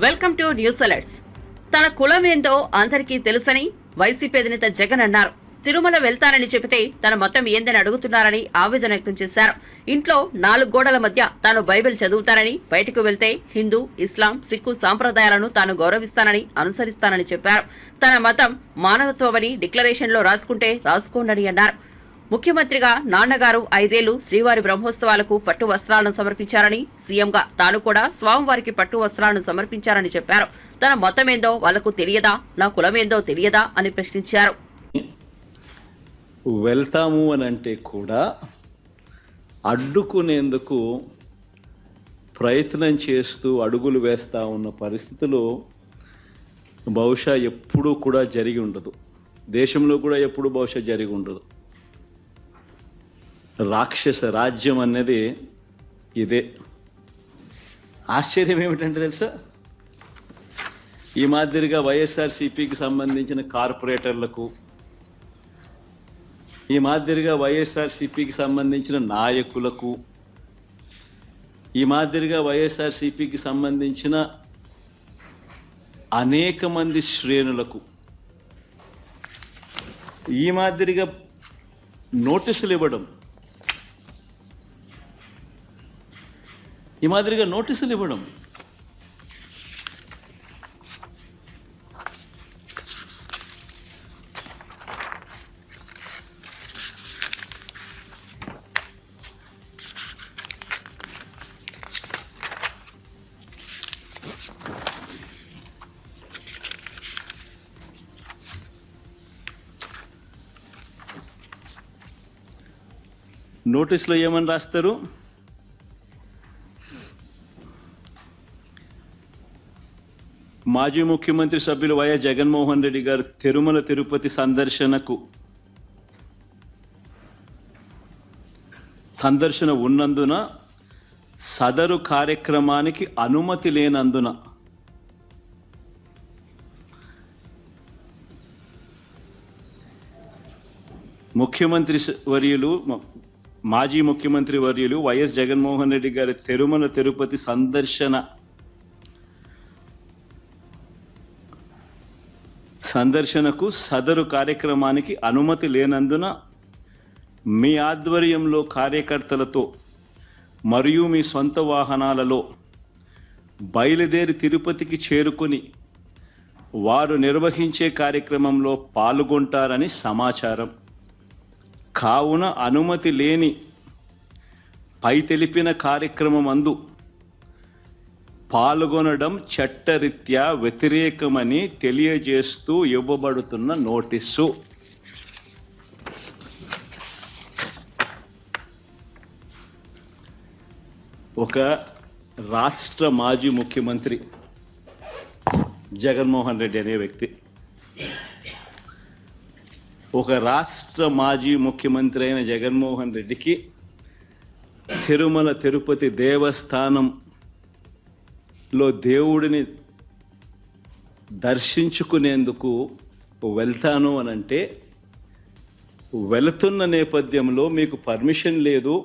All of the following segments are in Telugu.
Welcome to news alerts. తన కులమేందో అందరికీ తెలుసని వైసీపీ అధినేత జగన్ అన్నారు. తిరుమల వెళ్తానని చెబితే తన మతం ఏందని అడుగుతున్నారని ఆవేదన వ్యక్తం చేశారు. ఇంట్లో 4 గోడల మధ్య తాను బైబిల్ చదువుతానని, బయటకు వెళ్తే హిందూ, ఇస్లాం, సిక్కు సాంప్రదాయాలను తాను గౌరవిస్తానని, అనుసరిస్తానని చెప్పారు. తన మతం మానవత్వమని డిక్లరేషన్లో రాసుకుంటే రాసుకోండని అన్నారు. ముఖ్యమంత్రిగా నాన్నగారు 5 ఏళ్లు శ్రీవారి బ్రహ్మోత్సవాలకు పట్టు వస్త్రాలను సమర్పించారని, సీఎంగా తాను కూడా స్వామివారికి పట్టు వస్త్రాలను సమర్పించారని చెప్పారు. తన మతమేందో వాళ్లకు తెలియదా, నా కులమేందో తెలియదా అని ప్రశ్నించారు. వెళ్తాము అని అంటే కూడా అడ్డుకునేందుకు ప్రయత్నం చేస్తూ అడుగులు వేస్తూ ఉన్న పరిస్థితులు బహుశా ఎప్పుడూ కూడా జరిగి ఉండదు. దేశంలో కూడా ఎప్పుడు బహుశా జరిగి ఉండదు. రాక్షస రాజ్యం అనేది ఇదే. ఆశ్చర్యం ఏమిటంటే తెలుసా, ఈ మాదిరిగా వైఎస్ఆర్సీపీకి సంబంధించిన కార్పొరేటర్లకు, ఈ మాదిరిగా వైఎస్ఆర్సీపీకి సంబంధించిన నాయకులకు, ఈ మాదిరిగా వైఎస్ఆర్సీపీకి సంబంధించిన అనేక మంది శ్రేణులకు ఈ మాదిరిగా నోటీసులు ఇవ్వడం, ఈ మాదిరిగా నోటీసులు ఇవ్వడం నోటీసులో ఏమని రాస్తారు? మాజీ ముఖ్యమంత్రి సభ్యులు వైఎస్ జగన్మోహన్ రెడ్డి గారు తిరుమల తిరుపతి సందర్శన ఉన్నందున సదరు కార్యక్రమానికి అనుమతి లేనందున మాజీ ముఖ్యమంత్రి వర్యులు వైఎస్ జగన్మోహన్ రెడ్డి గారి తిరుమల తిరుపతి సందర్శనకు సదరు కార్యక్రమానికి అనుమతి లేనందున మీ ఆధ్వర్యంలో కార్యకర్తలతో మరియు మీ సొంత వాహనాలలో బయలుదేరి తిరుపతికి చేరుకొని వారు నిర్వహించే కార్యక్రమంలో పాల్గొంటారని సమాచారం. కావున అనుమతి లేని పై తెలిపిన కార్యక్రమం అందు పాల్గొనడం చట్టరీత్యా వ్యతిరేకమని తెలియజేస్తూ ఇవ్వబడుతున్న నోటీసు. ఒక రాష్ట్ర మాజీ ముఖ్యమంత్రి జగన్మోహన్ రెడ్డి అనే వ్యక్తి, ఒక రాష్ట్ర మాజీ ముఖ్యమంత్రి అయిన జగన్మోహన్ రెడ్డికి తిరుమల తిరుపతి దేవస్థానంలో దేవుడిని దర్శించుకునేందుకు వెళ్తాను అనంటే, వెళుతున్న నేపథ్యంలో మీకు పర్మిషన్ లేదు,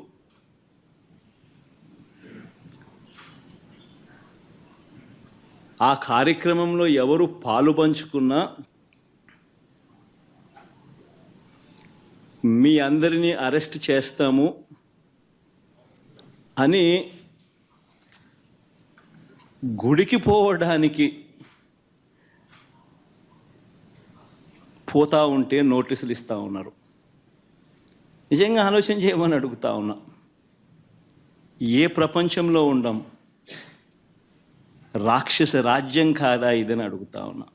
ఆ కార్యక్రమంలో ఎవరు పాలు పంచుకున్నా మీ అందరినీ అరెస్ట్ చేస్తాము అని గుడికి పోవడానికి పోతా ఉంటే నోటీసులు ఇస్తూ ఉన్నారు. నిజంగా ఆలోచన చేయమని అడుగుతా ఉన్నా. ఏ ప్రపంచంలో ఉండం? రాక్షస రాజ్యం కాదా ఇదని అడుగుతా ఉన్నా.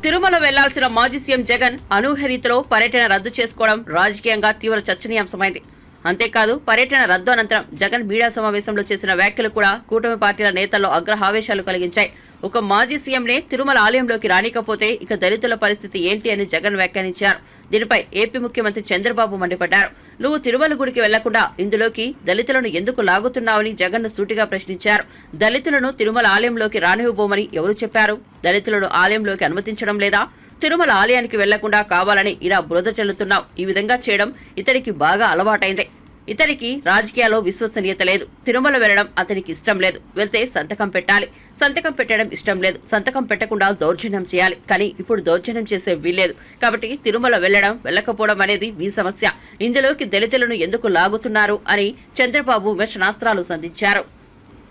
తిరుమల వెళ్లాల్సిన మాజీ సీఎం జగన్ అనూహ్య రీతిలో పర్యటన రద్దు చేసుకోవడం రాజకీయంగా తీవ్ర చర్చనీయాంశమైంది. అంతేకాదు, పర్యటన రద్దు అనంతరం జగన్ మీడియా సమావేశంలో చేసిన వ్యాఖ్యలు కూడా కూటమి పార్టీల నేతల్లో ఆగ్రహావేశాలు కలిగించాయి. ఒక మాజీ సీఎంనే తిరుమల ఆలయంలోకి రానికపోతే ఇక దళితుల పరిస్థితి ఏంటి అని జగన్ వ్యాఖ్యానించారు. దీనిపై ఏపీ ముఖ్యమంత్రి చంద్రబాబు మండిపడ్డారు. నువ్వు తిరుమల గుడికి వెళ్లకుండా ఇందులోకి దళితులను ఎందుకు లాగుతున్నావని జగన్ను సూటిగా ప్రశ్నించారు. దళితులను తిరుమల ఆలయంలోకి రానివ్వబోమని ఎవరు చెప్పారు? దళితులను ఆలయంలోకి అనుమతించడం లేదా? తిరుమల ఆలయానికి వెళ్లకుండా కావాలని ఇలా బురద చల్లుతున్నావు. ఈ విధంగా చేయడం ఇతనికి బాగా అలవాటైంది. ఇతనికి రాజకీయాల్లో విశ్వసనీయత లేదు. తిరుమల వెళ్లడం అతనికి ఇష్టం లేదు. వెళ్తే సంతకం పెట్టాలి. సంతకం పెట్టడం ఇష్టం లేదు. సంతకం పెట్టకుండా దౌర్జన్యం చేయాలి. కానీ ఇప్పుడు దౌర్జన్యం చేసే వీల్లేదు. కాబట్టి తిరుమల వెళ్లడం వెళ్ళకపోవడం అనేది మీ సమస్య. ఇందులోకి దళితులను ఎందుకు లాగుతున్నారు అని చంద్రబాబు విమర్శనాస్త్రాలు సంధించారు.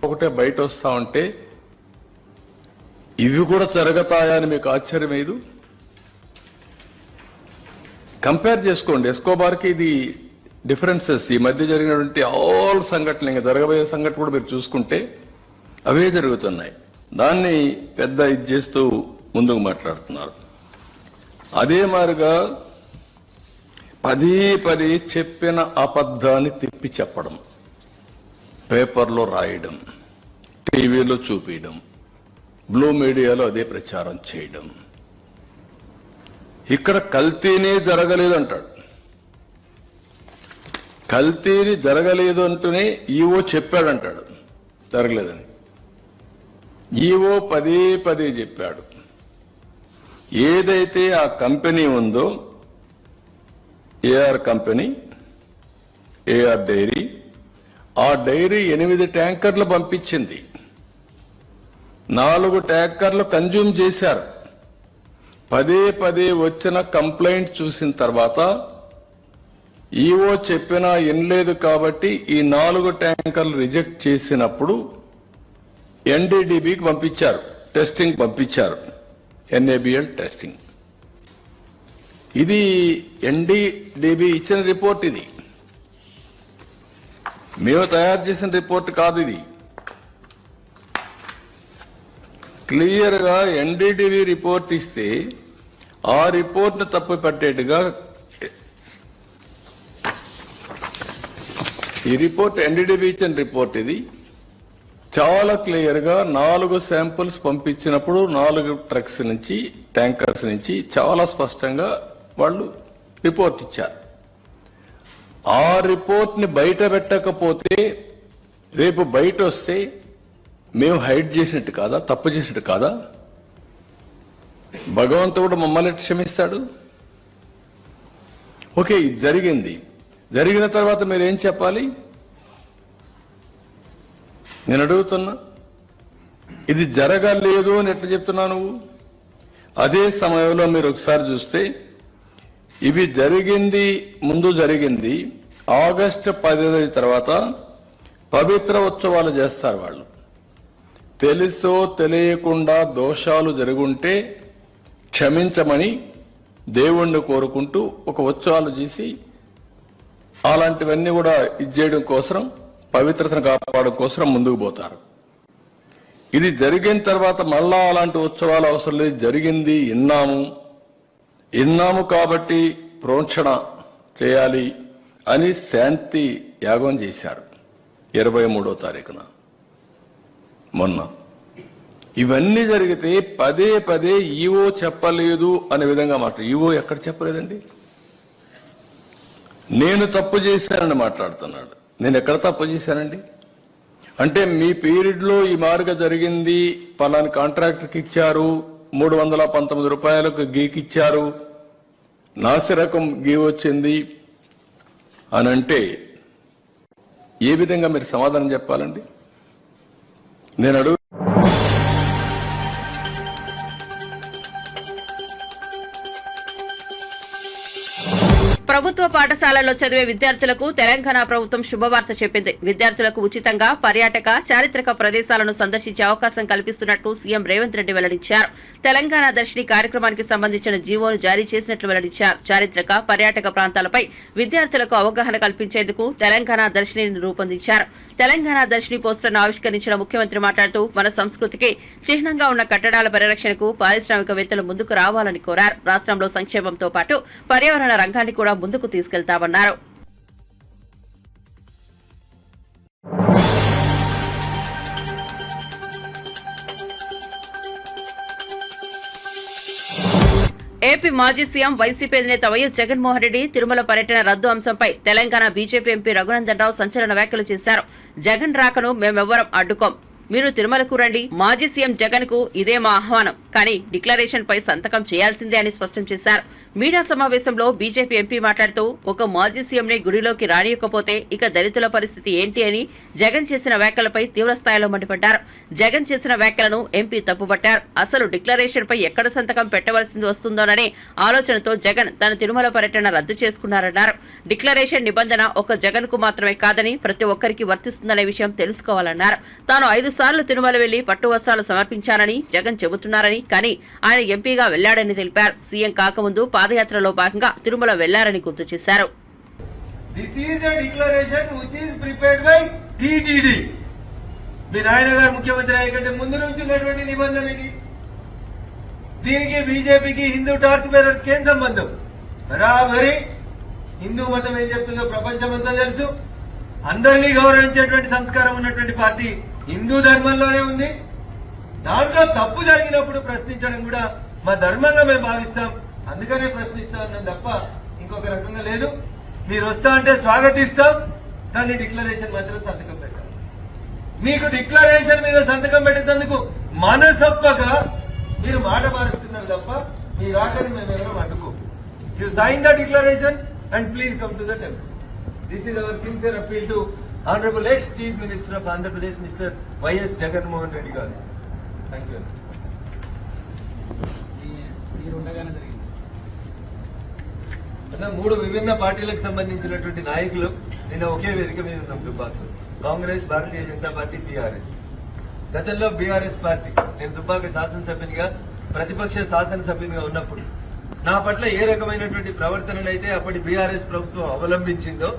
ఒకటే బయట వస్తా ఉంటే ఇవి కూడా జరుగుతాయా అని మీకు ఆశ్చర్యం లేదు? కంపేర్ చేసుకోండి. ఎస్కోబార్కి ఇది డిఫరెన్సెస్ ఈ మధ్య జరిగినటువంటి ఆల్ సంఘటనలు, ఇంకా జరగబోయే సంఘటన కూడా మీరు చూసుకుంటే అవే జరుగుతున్నాయి. దాన్ని పెద్ద ఇది చేస్తూ ముందుకు మాట్లాడుతున్నారు. అదే మాదిరిగా పదే చెప్పిన అబద్ధాన్ని తిప్పి చెప్పడం, పేపర్లో రాయడం, టీవీలో చూపించడం, బ్లూ మీడియాలో అదే ప్రచారం చేయడం. ఇక్కడ కల్తీనే జరగలేదు అంటాడు. కల్తీని జరగలేదు అంటూనే ఈవో చెప్పాడంటాడు జరగలేదని. ఈవో పదే చెప్పాడు. ఏదైతే ఆ కంపెనీ ఉందో ఏఆర్ కంపెనీ, ఏఆర్ డైరీ, ఆ డైరీ 8 ట్యాంకర్లు పంపించింది. 4 ట్యాంకర్లు కన్జ్యూమ్ చేశారు. పదే వచ్చిన కంప్లైంట్ చూసిన తర్వాత ఈవో చెప్పినా వినలేదు కాబట్టి ఈ 4 ట్యాంకర్లు రిజెక్ట్ చేసినప్పుడు ఎన్డీడీబీకి పంపించారు, టెస్టింగ్ పంపించారు, ఎన్ఏబిఎల్ టెస్టింగ్. ఇది ఎన్డీడీబీ ఇచ్చిన రిపోర్ట్. ఇది మేము తయారు చేసిన రిపోర్ట్ కాదు. ఇది క్లియర్ గా ఎన్డీడీబీ రిపోర్ట్ ఇస్తే ఆ రిపోర్ట్ ను తప్పు పట్టేట్టుగా ఈ రిపోర్ట్ ఎన్డీడీబీ ఇచ్చిన రిపోర్ట్. ఇది చాలా క్లియర్ గా 4 శాంపుల్స్ పంపించినప్పుడు 4 ట్రక్స్ నుంచి, ట్యాంకర్స్ నుంచి చాలా స్పష్టంగా వాళ్ళు రిపోర్ట్ ఇచ్చారు. ఆ రిపోర్ట్ ని బయట పెట్టకపోతే రేపు బయట వస్తే మేము హైడ్ చేసినట్టు కాదా, తప్పు చేసినట్టు కాదా? భగవంతుడు మమ్మల్ని క్షమిస్తాడు. ఓకే, ఇది జరిగింది. జరిగిన తర్వాత మీరు ఏం చెప్పాలి? నేను అడుగుతున్నా, ఇది జరగలేదు అని ఎట్లా చెప్తున్నా నువ్వు? అదే సమయంలో మీరు ఒకసారి చూస్తే ఇవి జరిగింది, ముందు జరిగింది ఆగస్టు 10 తర్వాత పవిత్ర ఉత్సవాలు చేస్తారు వాళ్ళు. తెలుసో తెలియకుండా దోషాలు జరుగుంటే క్షమించమని దేవుణ్ణి కోరుకుంటూ ఒక ఉత్సవాలు చేసి అలాంటివన్నీ కూడా ఇచ్చేయడం కోసం, పవిత్రతను కాపాడడం కోసం ముందుకు పోతారు. ఇది జరిగిన తర్వాత మళ్ళా అలాంటి ఉత్సవాలు అవసరం లేదు, జరిగింది విన్నాము కాబట్టి ప్రోక్షణ చేయాలి అని శాంతి యాగం చేశారు 23వ తారీఖున మొన్న. ఇవన్నీ జరిగితే పదే ఈవో చెప్పలేదు అనే విధంగా మాట్లాడు. ఈవో ఎక్కడ చెప్పలేదండి? నేను తప్పు చేశానని మాట్లాడుతున్నాడు. నేను ఎక్కడ తప్పు చేశానండి? అంటే మీ పీరియడ్ లో ఈ మార్గం జరిగింది, పలాని కాంట్రాక్టర్కి ఇచ్చారు, 319 రూపాయలకు గీకిచ్చారు, నాసిరకం గీ వచ్చింది అని అంటే ఏ విధంగా మీరు సమాధానం చెప్పాలండి? నేను అడుగు ప్రభుత్వ పాఠశాలల్లో చదివే విద్యార్థులకు తెలంగాణ ప్రభుత్వం శుభవార్త చెప్పింది. విద్యార్థులకు ఉచితంగా పర్యాటక, చారిత్రక ప్రదేశాలను సందర్శించే అవకాశం కల్పిస్తున్నట్టు సీఎం రేవంత్ రెడ్డి వెల్లడించారు. తెలంగాణ దర్శిని కార్యక్రమానికి సంబంధించిన జీవోను జారీ చేసినట్లు వెల్లడించారు. చారిత్రక, పర్యాటక ప్రాంతాలపై విద్యార్థులకు అవగాహన కల్పించేందుకు తెలంగాణ దర్శినిని రూపొందించారు. తెలంగాణ దర్శిని పోస్టర్ను ఆవిష్కరించిన ముఖ్యమంత్రి మాట్లాడుతూ మన సంస్కృతికి చిహ్నంగా ఉన్న కట్టడాల పరిరక్షణకు పారిశ్రామికవేత్తలు ముందుకు రావాలని కోరారు. రాష్ట్రంలో సంక్షేమంతో పాటు పర్యావరణ రంగాన్ని కూడా ముందుకు తీసుకెళ్తామన్నారు. ఏపీ మాజీ సీఎం వైసీపీ అధినేత వైఎస్ జగన్మోహన్ రెడ్డి తిరుమల పర్యటన రద్దు అంశంపై తెలంగాణ బీజేపీ ఎంపీ రఘునందన్ రావు సంచలన వ్యాఖ్యలు చేశారు. జగన్ రాకను మేమెవ్వరం అడ్డుకోం, మీరు తిరుమలకు రండి, మాజీ సీఎం జగన్ కు ఇదే మా ఆహ్వానం, కానీ డిక్లరేషన్ పై సంతకం చేయాల్సిందే అని స్పష్టం చేశారు. మీడియా సమావేశంలో బీజేపీ ఎంపీ మాట్లాడుతూ ఒక మాజీ సీఎంని గుడిలోకి రానియకపోతే ఇక దళితుల పరిస్థితి ఏంటి అని జగన్ చేసిన వ్యాఖ్యలపై తీవ్ర స్థాయిలో మండిపడ్డారు. జగన్ చేసిన వ్యాఖ్యలను ఎంపీ తప్పుపట్టారు. అసలు డిక్లరేషన్ పై ఎక్కడ సంతకం పెట్టవలసింది వస్తుందోననే ఆలోచనతో జగన్ తన తిరుమల పర్యటన రద్దు చేసుకున్నారన్నారు. డిక్లరేషన్ నిబంధన ఒక జగన్ కు మాత్రమే కాదని ప్రతి ఒక్కరికి వర్తిస్తుందనే విషయం తెలుసుకోవాలన్నారు. తాను 5 సార్లు తిరుమల వెళ్లి పట్టు వస్త్రాలు సమర్పించానని జగన్ చెబుతున్నారని, కానీ ఆయన ఎంపీగా వెళ్లాడని తెలిపారు. సీఎం కాకముందు పాదయాత్రలో భాగంగా తిరుమల వెళ్లారని గుర్తు చేశారు. This is a declaration which is prepared by TTD. మీ నాయన గారు ముఖ్యమంత్రి అయ్యకంటే ముందు నుంచి ఉన్నటువంటి నిబంధన ఇది. దీనికి బీజేపీకి హిందూ టార్చ్ బేరర్స్ ఏం సంబంధం? బరాబరి హిందూ మతం ఏం చెప్తుందో ప్రపంచమంతా తెలుసు. అందరినీ గౌరవించేటువంటి సంస్కారం ఉన్నటువంటి పార్టీ హిందూ ధర్మంలోనే ఉంది. దాంట్లో తప్పు జరిగినప్పుడు ప్రశ్నించడం కూడా మా ధర్మంగా మేము భావిస్తాం. అందుకనే ప్రశ్నిస్తా ఉన్నాం తప్ప ఇంకొక రకంగా లేదు. మీరు వస్తా అంటే స్వాగతిస్తాం, దాన్ని డిక్లరేషన్ మాత్రం సంతకం పెట్టాలి. మీకు డిక్లరేషన్ మీద సంతకం పెట్టేందుకు మనసొప్పగా మీరు మాట మారుస్తున్నారు తప్ప మీ రాకని మేము ఎవరో అడ్డుకో. You sign the declaration and please come to the temple. This is our sincere appeal to honourable ex chief minister of Andhra Pradesh mister YS Jaganmohan Reddy గారు. Thank you. అన్న 3 విభిన్న పార్టీలకు సంబంధించినటువంటి నాయకులు నిన్న ఒకే వేదిక మీద ఉన్నాం. దుబ్బాకలో కాంగ్రెస్, భారతీయ జనతా పార్టీ, బీఆర్ఎస్. గతంలో బీఆర్ఎస్ పార్టీ నేను దుబ్బాక శాసనసభ్యునిగా, ప్రతిపక్ష శాసనసభ్యునిగా ఉన్నప్పుడు నా పట్ల ఏ రకమైనటువంటి ప్రవర్తననైతే అప్పటి బీఆర్ఎస్ ప్రభుత్వం అవలంబించిందో,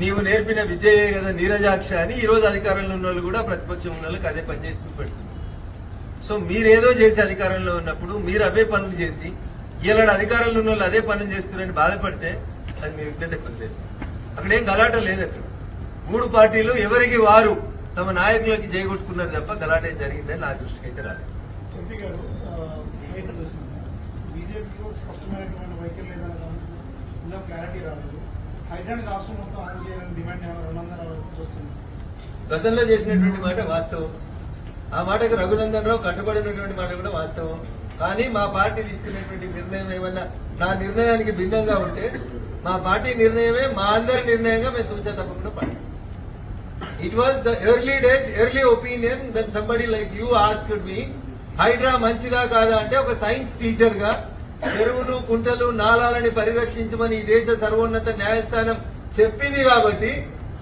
నీవు నేర్పిన విద్యయే కదా నీరజాక్ష అని ఈ రోజు అధికారంలో ఉన్న వాళ్ళు కూడా ప్రతిపక్షం ఉన్న వాళ్ళకి అదే పని చేసి చూపెడుతుంది. సో మీరేదో చేసి అధికారంలో ఉన్నప్పుడు మీరు అవే పనులు చేసి ఇలాంటి అధికారంలో ఉన్న వాళ్ళు అదే పనులు చేస్తున్నారని బాధపడితే అది మీరు ఇట్లా పనిచేస్తారు. అక్కడేం గలాట లేదు. అక్కడ 3 పార్టీలు ఎవరికి వారు తమ నాయకులకి జయగొట్టుకున్నారు తప్ప గలాట ఏం జరిగిందని నా దృష్టికి అయితే రాలేదు. బీజేపీలో స్పష్టమైనటువంటి వైఖరి లేదా క్లారిటీ రాలేదు. హైదరాబాద్ రాష్ట్రం మొత్తం అమలు చేయాలని డిమాండ్ 200 చూస్తుంది. గతంలో చేసినటువంటి మాట వాస్తవం. ఆ మాటకు రఘునందన్ రావు కట్టుబడినటువంటి మాట కూడా వాస్తవం. కానీ మా పార్టీ తీసుకునేటువంటి నిర్ణయం ఏమన్నా నా నిర్ణయానికి భిన్నంగా ఉంటే మా పార్టీ నిర్ణయమే మా అందరి నిర్ణయంగా మేము తూచా తప్పకుండా పాటిస్తాం. It was the early days, early opinion when somebody like you asked me Hydra మంచిదా కాదా అంటే ఒక సైన్స్ టీచర్ గా చెరువులు, కుంటలు, నాలాలని పరిరక్షించమని ఈ దేశ సర్వోన్నత న్యాయస్థానం చెప్పింది కాబట్టి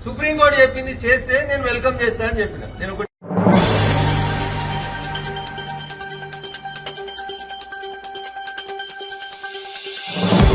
సుప్రీంకోర్టు చెప్పింది చేస్తే నేను వెల్కమ్ చేస్తా అని చెప్పిన. నేను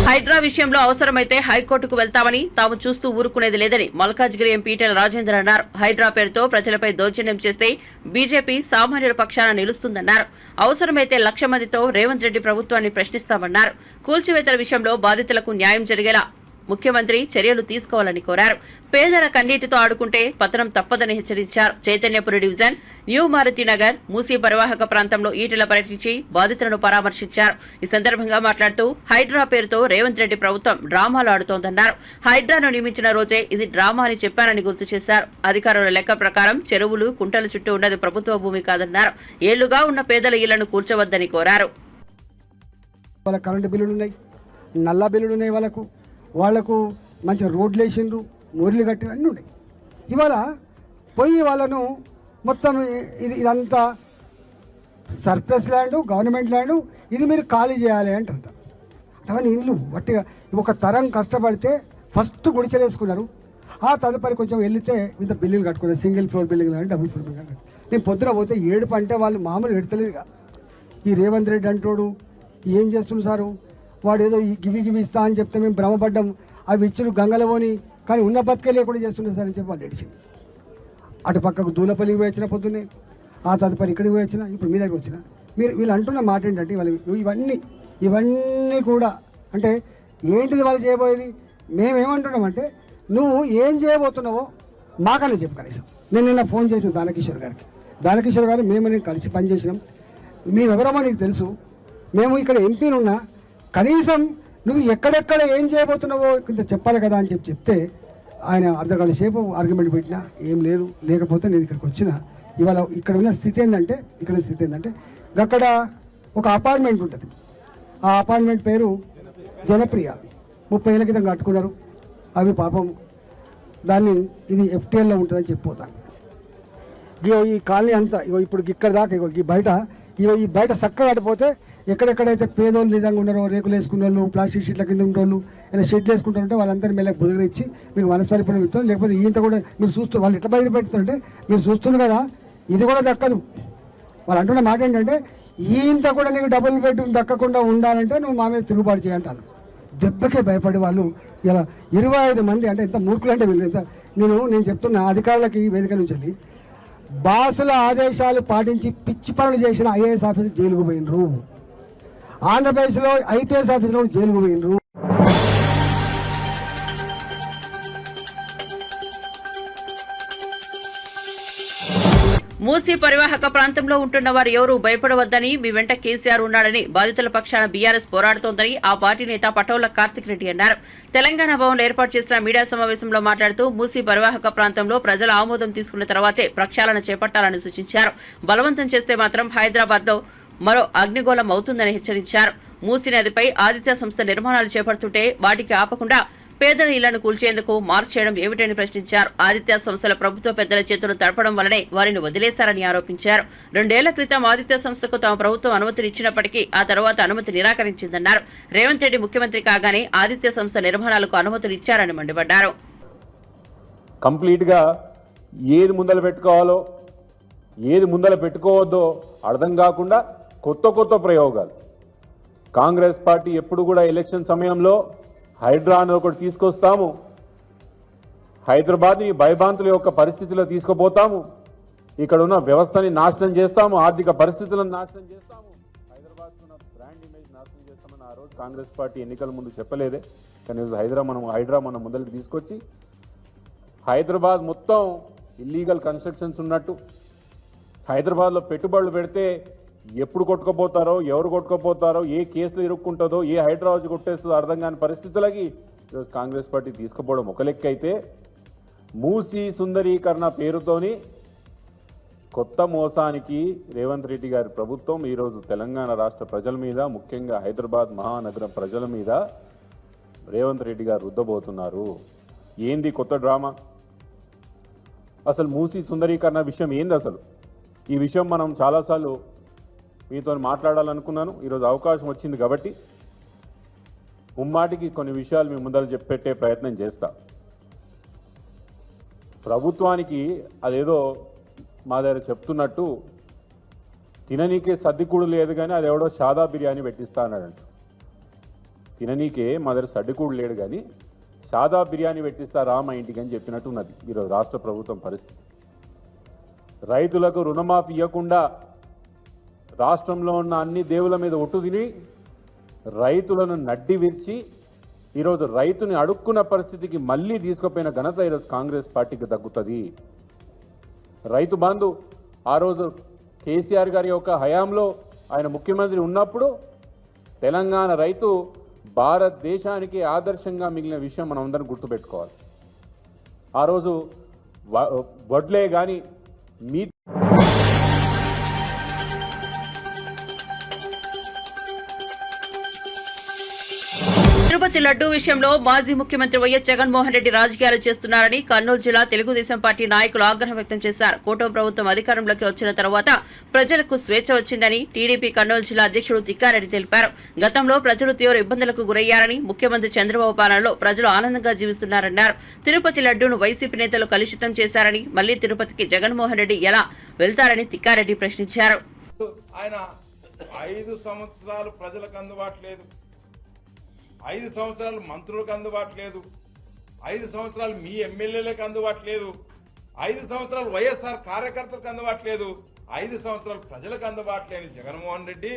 హైడ్రా విషయంలో అవసరమైతే హైకోర్టుకు వెళ్తామని, తాము చూస్తూ ఊరుకునేది లేదని మల్కాజ్గిరి ఎంపీ ఈటెల రాజేందర్ అన్నారు. హైడ్రా పేరుతో ప్రజలపై దౌర్జన్యం చేస్తే బీజేపీ సామాన్యుల పక్షాన నిలుస్తుందన్నారు. అవసరమైతే 1,00,000 మందితో రేవంత్ రెడ్డి ప్రభుత్వాన్ని ప్రశ్నిస్తామన్నారు. కూల్చివేతల విషయంలో బాధితులకు న్యాయం జరిగేలా ముఖ్యమంత్రి చర్యలు తీసుకోవాలని కోరారు. పేదల కన్నీటితో ఆడుకుంటే పతనం తప్పదని హెచ్చరించారు. చైతన్యపురి డివిజన్, న్యూ మారుతినగర్, మూసీ పరివాహక ప్రాంతంలో ఈటెల పర్యటించి బాధితులను పరామర్శించారు. ఈ సందర్భంగా మాట్లాడుతూ హైడ్రా పేరుతో రేవంత్ రెడ్డి ప్రభుత్వం డ్రామాలు ఆడుతోందన్నారు. హైడ్రాను నియమించిన రోజే ఇది డ్రామా అని చెప్పారని గుర్తు చేశారు. అధికారుల లెక్క ప్రకారం చెరువులు, కుంటల చుట్టూ ఉన్నది ప్రభుత్వ భూమి కాదన్నారు. ఏళ్లుగా ఉన్న పేదల ఇళ్లను కూల్చవద్దని కోరారు. వాళ్ళ కరెంటు బిల్లులు ఉన్నాయి, నల్ల బిల్లులు ఉన్నాయి, వాళ్లకు మంచి రోడ్లు వేసిండ్రు, మోరీలు కట్టి అన్నీ ఉన్నాయి. ఇవాళ పోయి వాళ్ళను మొత్తం ఇదంతా సర్ప్లస్ ల్యాండ్, గవర్నమెంట్ ల్యాండ్, ఇది మీరు ఖాళీ చేయాలి అంటారు. అవన్నీ ఇల్లు వట్టిగా ఒక తరం కష్టపడితే ఫస్ట్ గుడిసెలు వేసుకున్నారు. ఆ తదుపరి కొంచెం వెళ్తే ఇంత బిల్డింగ్ కట్టుకున్నారు, సింగిల్ ఫ్లోర్ బిల్డింగ్ కానీ డబుల్ ఫ్లోర్ బిల్డింగ్. నేను పొద్దున పోతే ఏడుపు అంటే వాళ్ళు మామూలు ఎడతలేదుగా. ఈ రేవంత్ రెడ్డి అంటోడు ఏం చేస్తున్నారు సారు, వాడు ఏదో గివి ఇస్తా అని చెప్తే మేము భ్రమపడ్డాం, అవి ఇచ్చుడు గంగలో పోని, కానీ ఉన్న బతికే లేకుండా చేస్తుండే సార్ అని చెప్పి వాళ్ళు ఏడిచింది. అటు పక్కకు దూలపల్లికి పోయి వచ్చిన పొద్దున్నే, ఆ తదుపరి ఇక్కడికి పోయి వచ్చిన, ఇప్పుడు మీ దగ్గర వచ్చిన. వీళ్ళు అంటున్న మాట ఏంటంటే వాళ్ళు ఇవన్నీ కూడా అంటే ఏంటిది వాళ్ళు చేయబోయేది. మేమేమంటున్నామంటే నువ్వు ఏం చేయబోతున్నావో మాకనే చెప్పు కనీసం. నేను నిన్న ఫోన్ చేసిన దానకిషోర్ గారు మేము కలిసి పనిచేసినాం, మేమెవరమో నీకు తెలుసు, మేము ఇక్కడ ఎంపీనున్నా కనీసం నువ్వు ఎక్కడెక్కడ ఏం చేయబోతున్నావో కొంత చెప్పాలి కదా అని చెప్తే ఆయన అర్ధగంట సేపు ఆర్గ్యుమెంట్ పెట్టినా ఏం లేదు, లేకపోతే నేను ఇక్కడికి వచ్చిన ఇవాళ ఇక్కడ ఉన్న స్థితి ఏంటంటే అక్కడ ఒక అపార్ట్మెంట్ ఉంటుంది. ఆ అపార్ట్మెంట్ పేరు జనప్రియ. 30 ఏళ్ళ క్రితం కట్టుకున్నారు. అవి పాపం దాన్ని ఇది FTLలో ఉంటుందని చెప్పిపోతాను. ఇగో ఈ కాలనీ అంతా ఇగో ఇప్పుడు ఇక్కడ దాకా ఇగో ఈ బయట చక్కగా కట్టిపోతే ఎక్కడెక్కడైతే పేదోళ్ళు నిజంగా ఉన్నారో, రేకులు వేసుకున్న వాళ్ళు, ప్లాస్టిక్ షీట్ల కింద ఉన్న వాళ్ళు, ఇలా షెడ్లు వేసుకుంటారంటే వాళ్ళందరినీ మెల్లగా బుదిరిచ్చి మీకు మనస్పరిపడం ఇస్తాం. లేకపోతే ఈయంత కూడా మీరు చూస్తూ వాళ్ళు ఎట్లా బయట పెడుతుంటే మీరు చూస్తున్నారు కదా, ఇది కూడా దక్కదు. వాళ్ళు అంటున్న మాట ఏంటంటే ఈయంత కూడా నీకు డబుల్ బెడ్రూమ్ దక్కకుండా ఉండాలంటే నువ్వు మా మీద తిరుగుబాటు చేయంటాను. దెబ్బకే భయపడి వాళ్ళు ఇలా 25 మంది అంటే ఎంత మూర్ఖులు అంటే వీళ్ళు ఎంత నేను చెప్తున్న అధికారులకి వేదిక నుంచి వెళ్ళి బాసుల ఆదేశాలు పాటించి పిచ్చి పనులు చేసిన IAS ఆఫీసర్ జైలుకు పోయినరు. ఆంధ్రప్రదేశ్లో IPS ఆఫీసర్ జైలుకు పోయినరు. మూసీ పరివాహక ప్రాంతంలో ఉంటున్న వారు ఎవరూ భయపడవద్దని, మీ వెంట కేసీఆర్ ఉన్నాడని బాధితుల పక్షాన బీఆర్ఎస్ పోరాడుతోందని ఆ పార్టీ నేత పటోళ్ల కార్తిక్ రెడ్డి అన్నారు. తెలంగాణ భవన్లో ఏర్పాటు చేసిన మీడియా సమావేశంలో మాట్లాడుతూ మూసీ పరివాహక ప్రాంతంలో ప్రజల ఆమోదం తీసుకున్న తర్వాతే ప్రక్షాళన చేపట్టాలని సూచించారు. బలవంతం చేస్తే మాత్రం హైదరాబాద్లో మరో అగ్నిగోళం అవుతుందని హెచ్చరించారు. మూసీ నదిపై ఆదిత్య సంస్థ నిర్మాణాలు చేపడుతుంటే వాటికి ఆపకుండా పేదల ఇళ్లను కూల్చేందుకు మార్క్ చేయడం ఏమిటని ప్రశ్నించారు. ఆదిత్య సంస్థల ప్రభుత్వ పెద్దల చేతులు తడపడం వల్లనే వారిని వదిలేశారని ఆరోపించారు. 2 ఏళ్ల క్రితం ఆదిత్య సంస్థకు తమ ప్రభుత్వం అనుమతిని ఇచ్చినప్పటికీ ఆ తర్వాత అనుమతి నిరాకరించిందన్నారు. రేవంత్ రెడ్డి ముఖ్యమంత్రి కాగానే ఆదిత్య సంస్థ నిర్మాణాలకు అనుమతులు ఇచ్చారని మండిపడ్డారు. కంప్లీట్ గా ఏది ముందల పెట్టుకోవాలో ఏది ముందల పెట్టుకోవద్దో అర్థం కాకుండా కొత్త ప్రయోగాలు. కాంగ్రెస్ పార్టీ ఎప్పుడు కూడా ఎలక్షన్ సమయంలో హైడ్రా అని ఒకటి తీసుకొస్తాము, హైదరాబాద్ని భయభ్రాంతుల యొక్క పరిస్థితిలో తీసుకుపోతాము, ఇక్కడ ఉన్న వ్యవస్థని నాశనం చేస్తాము, ఆర్థిక పరిస్థితులను నాశనం చేస్తాము, హైదరాబాద్ ఉన్న బ్రాండ్ ఇమేజ్ నాశనం చేస్తామని ఆ రోజు కాంగ్రెస్ పార్టీ ఎన్నికల ముందు చెప్పలేదే. కానీ హైడ్రా మనం ముందరికి తీసుకొచ్చి హైదరాబాద్ మొత్తం ఇల్లీగల్ కన్స్ట్రక్షన్స్ ఉన్నట్టు, హైదరాబాద్లో పెట్టుబడులు పెడితే ఎప్పుడు కొట్టుకుపోతారో, ఎవరు కొట్టుకుపోతారో, ఏ కేసులు ఇరుక్కుంటుందో, ఏ హైదరాబాద్ కొట్టేస్తుందో అర్థం కాని పరిస్థితులకి ఈరోజు కాంగ్రెస్ పార్టీ తీసుకుపోవడం ఒక లెక్క అయితే, మూసీ సుందరీకరణ పేరుతోని కొత్త మోసానికి రేవంత్ రెడ్డి గారి ప్రభుత్వం ఈరోజు తెలంగాణ రాష్ట్ర ప్రజల మీద, ముఖ్యంగా హైదరాబాద్ మహానగరం ప్రజల మీద రేవంత్ రెడ్డి గారు రుద్దబోతున్నారు. ఏంది కొత్త డ్రామా? అసలు మూసీ సుందరీకరణ విషయం ఏంది? అసలు ఈ విషయం మనం చాలాసార్లు మీతో మాట్లాడాలనుకున్నాను. ఈరోజు అవకాశం వచ్చింది కాబట్టి ముమ్మాటికి కొన్ని విషయాలు మీ ముందర పెట్టే ప్రయత్నం చేస్తా. ప్రభుత్వానికి అదేదో మా దగ్గర చెప్తున్నట్టు తిననీకే సర్దికూడు లేదు కానీ అది ఎవడో సాదా బిర్యానీ పెట్టిస్తా అన్నాడంట. తిననీకే మా దగ్గర సర్దికూడు లేడు కానీ సాదా బిర్యానీ పెట్టిస్తా రా మా ఇంటికి అని చెప్పినట్టు ఉన్నది ఈరోజు రాష్ట్ర ప్రభుత్వం పరిస్థితి. రైతులకు రుణమాఫీ ఇవ్వకుండా రాష్ట్రంలో ఉన్న అన్ని దేవుల మీద ఒట్టు తిని రైతులను నడ్డి విరిచి ఈరోజు రైతుని అడుక్కున్న పరిస్థితికి మళ్ళీ తీసుకుపోయిన ఘనత ఈరోజు కాంగ్రెస్ పార్టీకి దక్కుతుంది. రైతు బంధు ఆ రోజు కేసీఆర్ గారి యొక్క హయాంలో ఆయన ముఖ్యమంత్రి ఉన్నప్పుడు తెలంగాణ రైతు భారతదేశానికి ఆదర్శంగా మిగిలిన విషయం మనం అందరం గుర్తుపెట్టుకోవాలి. ఆ రోజు వడ్లే కానీ మీ తిరుపతి లడ్డూ విషయంలో మాజీ ముఖ్యమంత్రి వైఎస్ జగన్మోహన్ రెడ్డి రాజకీయాలు చేస్తున్నారని కర్నూలు జిల్లా తెలుగుదేశం పార్టీ నాయకులు ఆగ్రహం వ్యక్తం చేశారు. కూటమి ప్రభుత్వం అధికారంలోకి వచ్చిన తర్వాత ప్రజలకు స్వేచ్ఛ వచ్చిందని టీడీపీ కర్నూలు జిల్లా అధ్యక్షుడు తిక్కారెడ్డి తెలిపారు. గతంలో ప్రజలు తీవ్ర ఇబ్బందులకు గురయ్యారని, ముఖ్యమంత్రి చంద్రబాబు పాలనలో ప్రజలు ఆనందంగా జీవిస్తున్నారన్నారు. తిరుపతి లడ్డూను వైసీపీ నేతలు కలుషితం చేశారని, మళ్లీ తిరుపతికి జగన్మోహన్ రెడ్డి ఎలా వెళ్తారని తిక్కారెడ్డి ప్రశ్నించారు. ఆయన 5 సంవత్సరాలు ప్రజలకు అందుబాటు లేదు, 5 సంవత్సరాలు మంత్రులకు అందుబాటు లేదు, 5 సంవత్సరాలు మీ ఎమ్మెల్యేలకు అందుబాటు లేదు, 5 సంవత్సరాలు వైఎస్ఆర్ కార్యకర్తలకు అందుబాటు లేదు, 5 సంవత్సరాలు ప్రజలకు అందుబాటు లేని జగన్మోహన్ రెడ్డి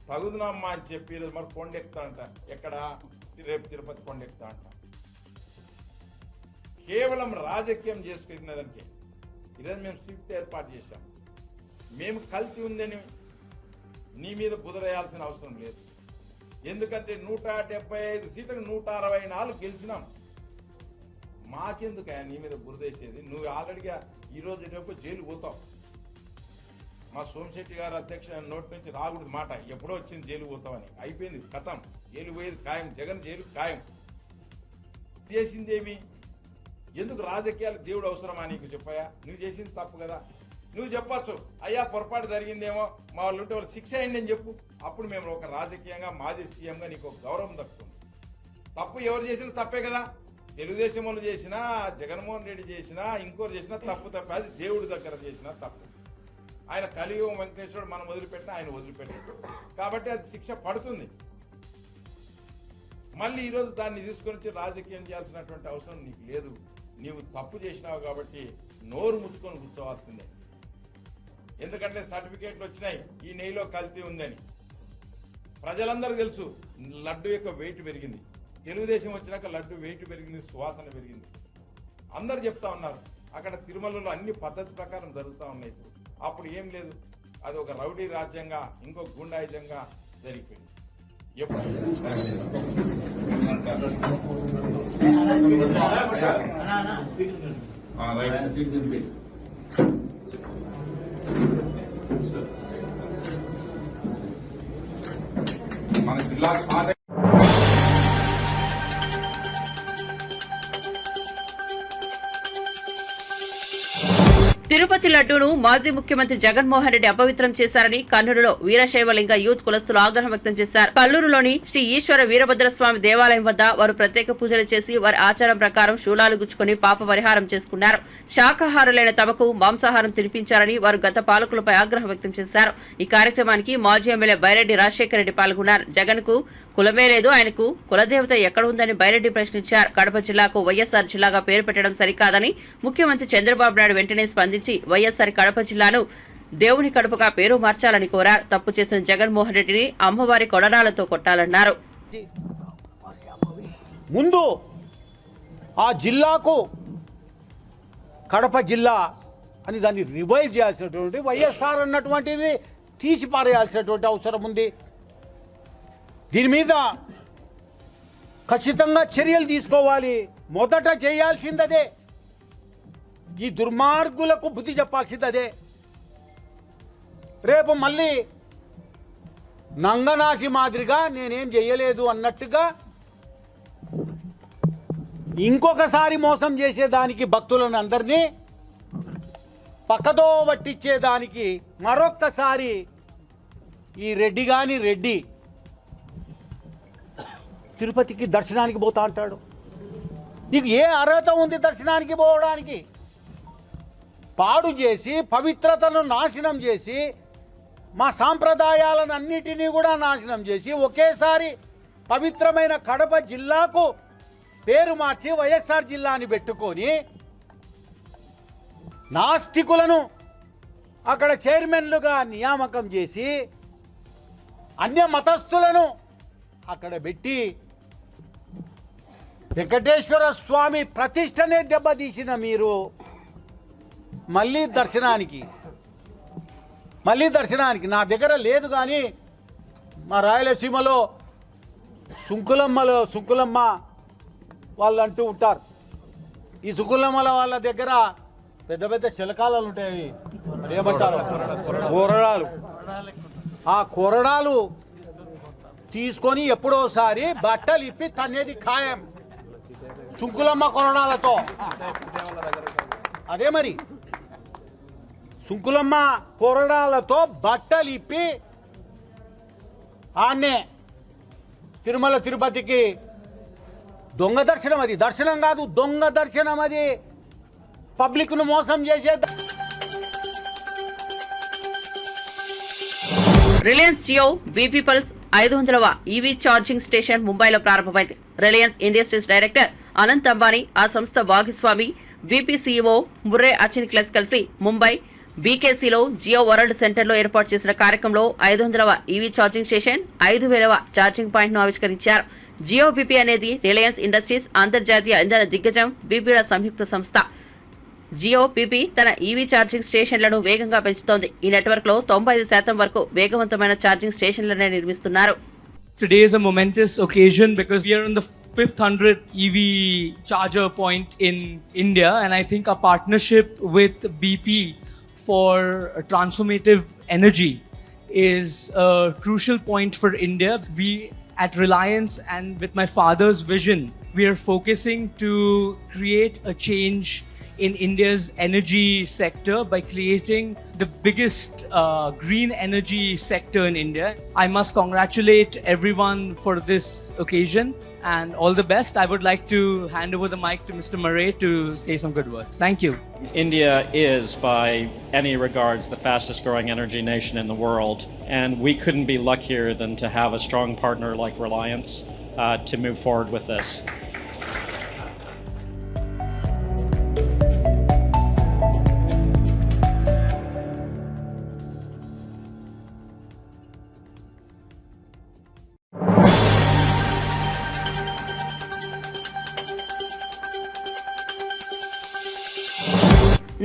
తగుదునమ్మా అని చెప్పి మరి కొండెక్కుతాడంట. ఎక్కడ? రేపు తిరుపతి కొండెక్కుతా అంట. కేవలం రాజకీయం చేసుకునే దానికి ఈరోజు మేము షిఫ్ట్ ఏర్పాటు చేశాం. మేము కల్తీ ఉందని నీ మీద కుదరేయాల్సిన అవసరం లేదు. ఎందుకంటే 175 సీట్లకు 164 గెలిచినాం. మాకెందుకు నీ మీద బురదేసేది? నువ్వు ఆల్రెడీగా ఈరోజు రేపు జైలు పోతావు. మా సోమశెట్టి గారు అధ్యక్ష నోటి నుంచి రాకూడదు మాట, ఎప్పుడో వచ్చింది జైలు పోతామని. అయిపోయింది, కథం. జైలు పోయేది ఖాయం, జగన్ జైలు ఖాయం. చేసిందేమి? ఎందుకు రాజకీయాలు దేవుడు అవసరమా నీకు? చెప్పాయా, నువ్వు చేసింది తప్పు కదా. నువ్వు చెప్పచ్చు, అయ్యా పొరపాటు జరిగిందేమో, మా వాళ్ళు ఉంటే వాళ్ళు శిక్ష అయ్యండి అని చెప్పు. అప్పుడు మేము ఒక రాజకీయంగా మాజీ సీఎంగా నీకు ఒక గౌరవం దక్కుతుంది. తప్పు ఎవరు చేసినా తప్పే కదా. తెలుగుదేశం వాళ్ళు చేసినా, జగన్మోహన్ రెడ్డి చేసినా, ఇంకోరు చేసినా తప్పు తప్పే. అది దేవుడి దగ్గర చేసినా తప్పు. ఆయన కలియుగం వెంకటేశ్వరుడు మనం వదిలిపెట్టినా ఆయన వదిలిపెట్టాడు కాబట్టి అది శిక్ష పడుతుంది. మళ్ళీ ఈరోజు దాన్ని తీసుకొని వచ్చి రాజకీయం చేయాల్సినటువంటి అవసరం నీకు లేదు. నీవు తప్పు చేసినావు కాబట్టి నోరు ముట్టుకొని కూర్చోవాల్సిందే. ఎందుకంటే సర్టిఫికేట్లు వచ్చినాయి ఈ నెయ్యిలో కల్తీ ఉందని. ప్రజలందరూ తెలుసు లడ్డు యొక్క వెయిట్ పెరిగింది. తెలుగుదేశం వచ్చినాక లడ్డు వెయిట్ పెరిగింది, సువాసన పెరిగింది. అందరు చెప్తా ఉన్నారు. అక్కడ తిరుమలలో అన్ని పద్ధతి ప్రకారం జరుగుతూ ఉన్నాయి. అప్పుడు ఏం లేదు, అది ఒక రౌడీ రాజ్యంగా, ఇంకో గుండాయుధంగా జరిగిపోయింది. మన జిల్లా తిరుపతి లడ్డూను మాజీ ముఖ్యమంత్రి జగన్మోహన్ రెడ్డి అపవిత్రం చేశారని కర్నూలులో వీరశైవలింగ యూత్ కులస్తులు ఆగ్రహం వ్యక్తం చేశారు. కల్లూరులోని శ్రీ ఈశ్వర వీరభద్రస్వామి దేవాలయం వద్ద వారు ప్రత్యేక పూజలు చేసి వారి ఆచారం ప్రకారం శూలాలు గుచ్చుకుని పాప పరిహారం చేసుకున్నారు. శాకాహారులైన తమకు మాంసాహారం తినిపించారని వారు గత పాలకులపై ఆగ్రహం వ్యక్తం చేశారు. ఈ కార్యక్రమానికి మాజీ ఎమ్మెల్యే బైరెడ్డి రాజశేఖర రెడ్డి పాల్గొన్నారు. జగన్ కు కులమే లేదు, ఆయనకు కులదేవత ఎక్కడ ఉందని బైరెడ్డి ప్రశ్నించారు. కడప జిల్లాకు వైఎస్ఆర్ జిల్లాగా పేరు పెట్టడం సరికాదని ముఖ్యమంత్రి చంద్రబాబు నాయుడు వెంటనే స్పందించి వైఎస్ఆర్ కడప జిల్లాను దేవుని కడపగా పేరు మార్చాలని కోరారు. తప్పు చేసిన జగన్మోహన్ రెడ్డిని అమ్మవారి కొడనాలతో కొట్టాలన్నారు. ముందు ఆ జిల్లాకు కడప జిల్లా అని దాన్ని రివైవ్ చేయాల్సినటువంటి, వైఎస్ఆర్ అన్నటువంటిది తీసి పారేయాల్సినటువంటి అవసరం ఉంది. దీని మీద ఖచ్చితంగా చర్యలు తీసుకోవాలి. మొదట చేయాల్సిందదే. ఈ దుర్మార్గులకు బుద్ధి చెప్పాల్సిందదే. రేపు మళ్ళీ నంగనాసి మాదిరిగా నేనేం చెయ్యలేదు అన్నట్టుగా ఇంకొకసారి మోసం చేసేదానికి భక్తులను అందరినీ పక్కదో పట్టించేదానికి మరొక్కసారి ఈ రెడ్డి గాని రెడ్డి తిరుపతికి దర్శనానికి పోతా అంటాడు. నీకు ఏ అర్హత ఉంది దర్శనానికి పోవడానికి? పాడు చేసి పవిత్రతను నాశనం చేసి మా సాంప్రదాయాలను అన్నిటినీ కూడా నాశనం చేసి ఒకేసారి పవిత్రమైన కడప జిల్లాకు పేరు మార్చి వైఎస్ఆర్ జిల్లాని పెట్టుకొని నాస్తికులను అక్కడ చైర్మన్లుగా నియామకం చేసి అన్య మతస్థులను అక్కడ పెట్టి వెంకటేశ్వర స్వామి ప్రతిష్టనే దెబ్బతీసిన మీరు మళ్ళీ దర్శనానికి నా దగ్గర లేదు. కానీ మా రాయలసీమలో సుంకులమ్మ వాళ్ళు అంటూ ఉంటారు. ఈ సుంకులమ్మల వాళ్ళ దగ్గర పెద్ద పెద్ద శిలకాలు ఉంటాయి, ఏమంటారు, కొరడాలు. ఆ కొరడాలు తీసుకొని ఎప్పుడోసారి బట్టలు ఇప్పి తనేది ఖాయం సుంకులమ్మ కొరడాలతో. అదే మరి సుంకులమ్మ కొరడాలతో బట్టలు ఇప్పి ఆన్నే తిరుమల తిరుపతికి దొంగ దర్శనం. అది దర్శనం కాదు, దొంగ దర్శనం. అది పబ్లిక్ను మోసం చేసే. రిలయన్స్ జియో బీపీ పల్స్ 500వ ఈవీ ఛార్జింగ్ స్టేషన్ ముంబైలో ప్రారంభమైంది. Reliance Industries director Anant Ambani, ఆ సంస్థ భాగస్వామి బీపీ సీఈఓ ముర్రే అచిన్క్లస్ కలిసి ముంబై బీకేసీలో జియో వరల్డ్ సెంటర్లో ఏర్పాటు చేసిన కార్యక్రమంలో 500వ ఈవీ ఛార్జింగ్ స్టేషన్, 5000వ ఛార్జింగ్ పాయింట్ను ఆవిష్కరించారు. జియో బీపీ అనేది రిలయన్స్ ఇండస్ట్రీస్ అంతర్జాతీయ ఇంధన దిగ్గజం బీపీల సంయుక్త సంస్థ. జియో బీపీ తన ఈవీ ఛార్జింగ్ స్టేషన్లను వేగంగా పెంచుతోంది. ఈ నెట్వర్క్ లో 95% వరకు వేగవంతమైన ఛార్జింగ్ స్టేషన్లనే నిర్మిస్తున్నారు. Today is a momentous occasion because we are on the 500th EV charger point in India, and I think our partnership with BP for transformative energy is a crucial point for India. We at Reliance and with my father's vision, we are focusing to create a change in India's energy sector by creating the biggest green energy sector in India. I must congratulate everyone for this occasion and all the best. I would like to hand over the mic to Mr. Murray to say some good words. Thank you. India is, by any regards, the fastest growing energy nation in the world, and we couldn't be luckier than to have a strong partner like Reliance to move forward with this.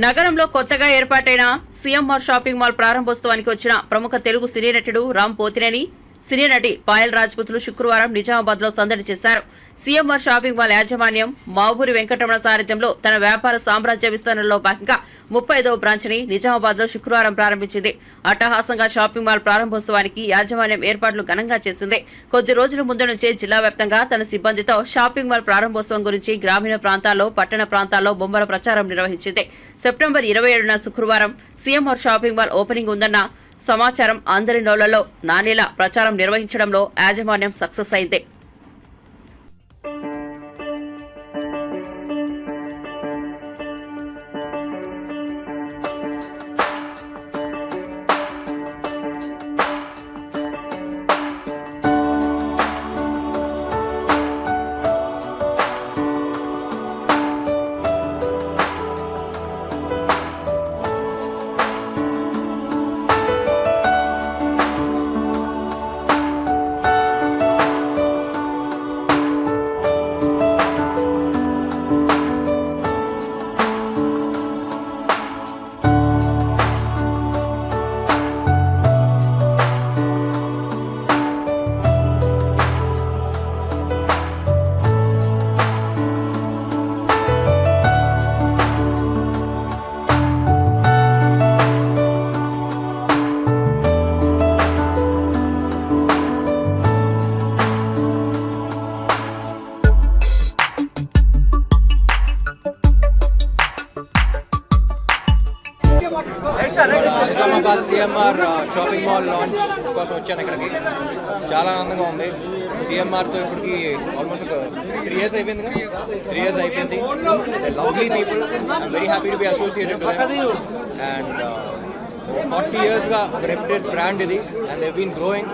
నగరంలో కొత్తగా ఏర్పాటైన సీఎంఆర్ షాపింగ్ మాల్ ప్రారంభోత్సవానికి వచ్చిన ప్రముఖ తెలుగు సినీ నటుడు రామ్ పోతినేని, సినీ నటి పాయల్ రాజ్పుత్లు శుక్రవారం నిజామాబాద్ లో సందడి చేశారు. సీఎంఆర్ షాపింగ్ మాల్ యాజమాన్యం మావూరి వెంకటరమణ సారథ్యంలో తన వ్యాపార సామ్రాజ్య విస్తరణలో భాగంగా 35వ బ్రాంచ్ ని నిజామాబాద్ లో శుక్రవారం ప్రారంభించింది. అట్టహాసంగా షాపింగ్ మాల్ ప్రారంభోత్సవానికి యాజమాన్యం ఏర్పాట్లు ఘనంగా చేసింది. కొద్ది రోజుల ముందు నుంచే జిల్లా వ్యాప్తంగా తన సిబ్బందితో షాపింగ్ మాల్ ప్రారంభోత్సవం గురించి గ్రామీణ ప్రాంతాల్లో, పట్టణ ప్రాంతాల్లో బొమ్మల ప్రచారం నిర్వహించింది. సెప్టెంబర్ 27న శుక్రవారం సీఎంఆర్ షాపింగ్ మాల్ ఓపెనింగ్ ఉందన్న సమాచారం అందరి నోళ్లలో నానేలా ప్రచారం నిర్వహించడంలో యాజమాన్యం సక్సెస్ అయింది. Nizamabad CMR shopping mall launch కోసం వచ్చాను ఇక్కడికి. చాలా ఆనందంగా ఉంది. సిఎంఆర్తో ఇప్పటికి ఆల్మోస్ట్ ఒక 3 years అయిపోయింది కదా, 3 years అయిపోయింది. Lovely people, I'm very happy to be associated to them. And 40 yearsగా ఒక రెప్యూటెడ్ బ్రాండ్ ఇది, and they been growing.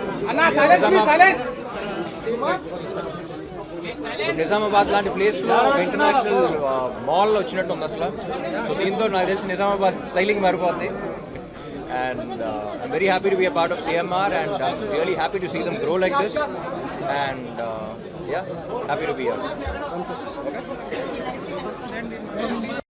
Nizamabad లాంటి ప్లేస్లో ఒక ఇంటర్నేషనల్ మాల్ వచ్చినట్టు ఉంది అసలు. సో దీంతో నాకు తెలిసి నిజామాబాద్ స్టైలింగ్ మారిపోతుంది. And I'm very happy to be a part of CMR, and I'm really happy to see them grow like this. And yeah, happy to be here. Okay.